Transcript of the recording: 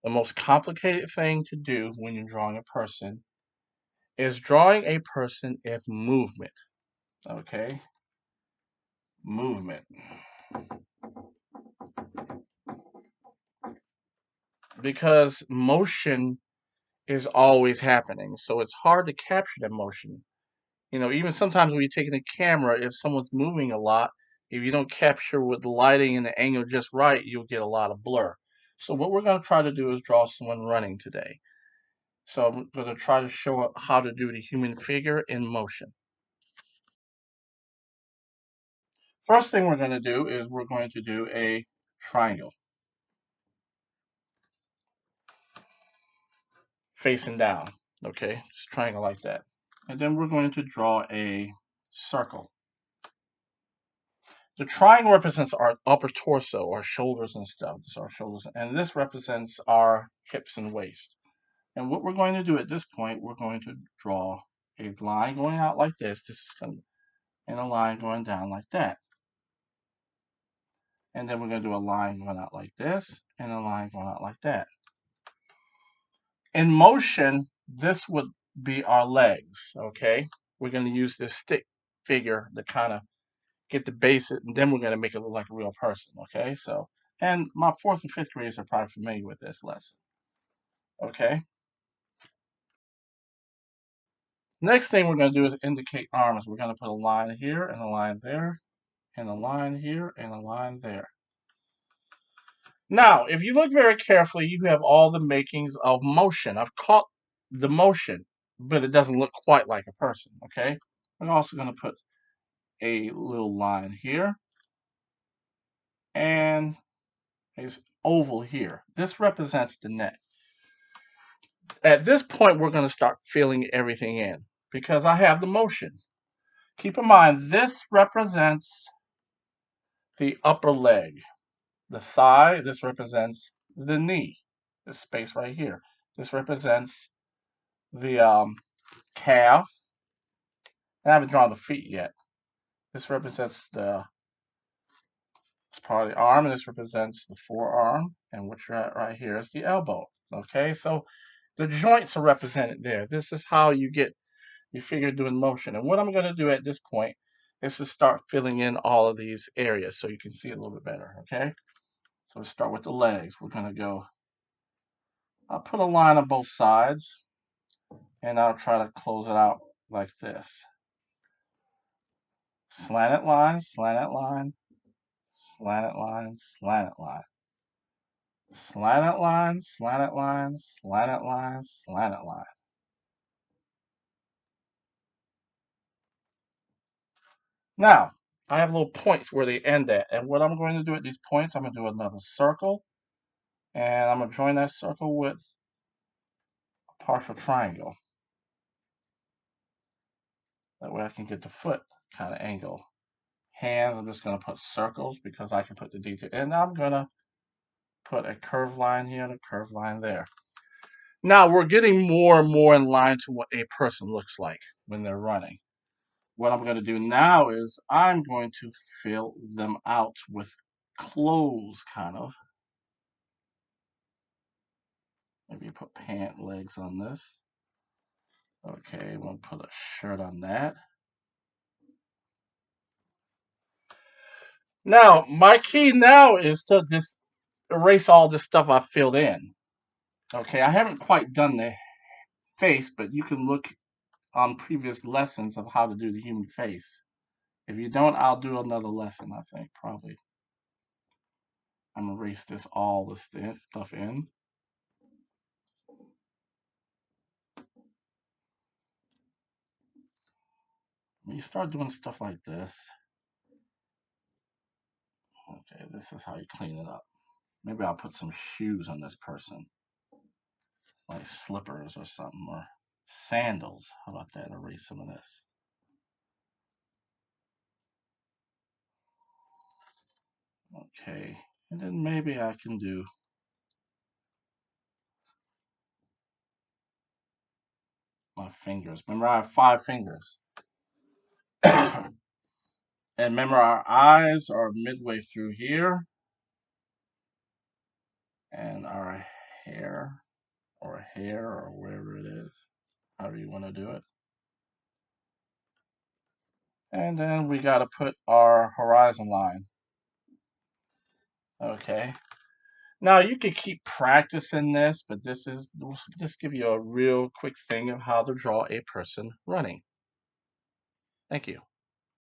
The most complicated thing to do when you're drawing a person is drawing a person in movement. Okay, movement. Because motion is always happening, so it's hard to capture the motion. Even sometimes when you're taking a camera, if someone's moving a lot, if you don't capture with the lighting and the angle just right, you'll get a lot of blur. So what we're going to try to do is draw someone running today. So I'm going to try to show how to do the human figure in motion. First thing we're going to do is we're going to do a triangle facing down. Okay, just triangle like that. And then we're going to draw a circle. The triangle represents our upper torso, our shoulders and stuff. This is our shoulders, and this represents our hips and waist. And what we're going to do at this point, we're going to draw a line going out like this. This is going to, and a line going down like that. And then we're going to do a line going out like this, and a line going out like that. In motion, this would be our legs. Okay, we're going to use this stick figure to kind of get the basic, and then we're going to make it look like a real person. Okay, so, and my fourth and fifth graders are probably familiar with this lesson. Okay, next thing we're going to do is indicate arms. We're going to put a line here and a line there and a line here and a line there. Now, if you look very carefully, you have all the makings of motion. I've caught the motion, but it doesn't look quite like a person. Okay, I'm also going to put a little line here and a oval here. This represents the neck. At this point, we're going to start filling everything in because I have the motion. Keep in mind, this represents the upper leg. The thigh, this represents the knee. This space right here. This represents the calf. I haven't drawn the feet yet. This represents the it's part of the arm, and this represents the forearm, and which right here is the elbow. Okay, so the joints are represented there. This is how you get your figure doing motion. And what I'm going to do at this point is to start filling in all of these areas so you can see it a little bit better. Okay, so let's start with the legs. We're going to go, I'll put a line on both sides, and I'll try to close it out like this. Slanted line, slanted line, slanted line, slanted line. Slanted line, slanted line, slanted line, slanted line. Now, I have little points where they end at. And what I'm going to do at these points, I'm going to do another circle. And I'm going to join that circle with a partial triangle. That way I can get the foot kind of angle. Hands, I'm just going to put circles because I can put the detail. And I'm going to put a curved line here and a curved line there. Now we're getting more and more in line to what a person looks like when they're running. What I'm going to do now is I'm going to fill them out with clothes, kind of. Maybe put pant legs on this. Okay, we'll put a shirt on that. Now, my key now is to just erase all this stuff I filled in. Okay, I haven't quite done the face, but you can look on previous lessons of how to do the human face. If you don't, I'll do another lesson, I think, probably. I'm going to erase all this stuff in. When you start doing stuff like this, okay, this is how you clean it up. Maybe I'll put some shoes on this person, like slippers or something, or sandals. How about that? Erase some of this. Okay, and then maybe I can do my fingers. Remember, I have 5 fingers. And remember, our eyes are midway through here, and our hair or a hair or wherever it is, however you want to do it. And then we got to put our horizon line. Okay. Now you can keep practicing this, but this is just give you a real quick thing of how to draw a person running. Thank you.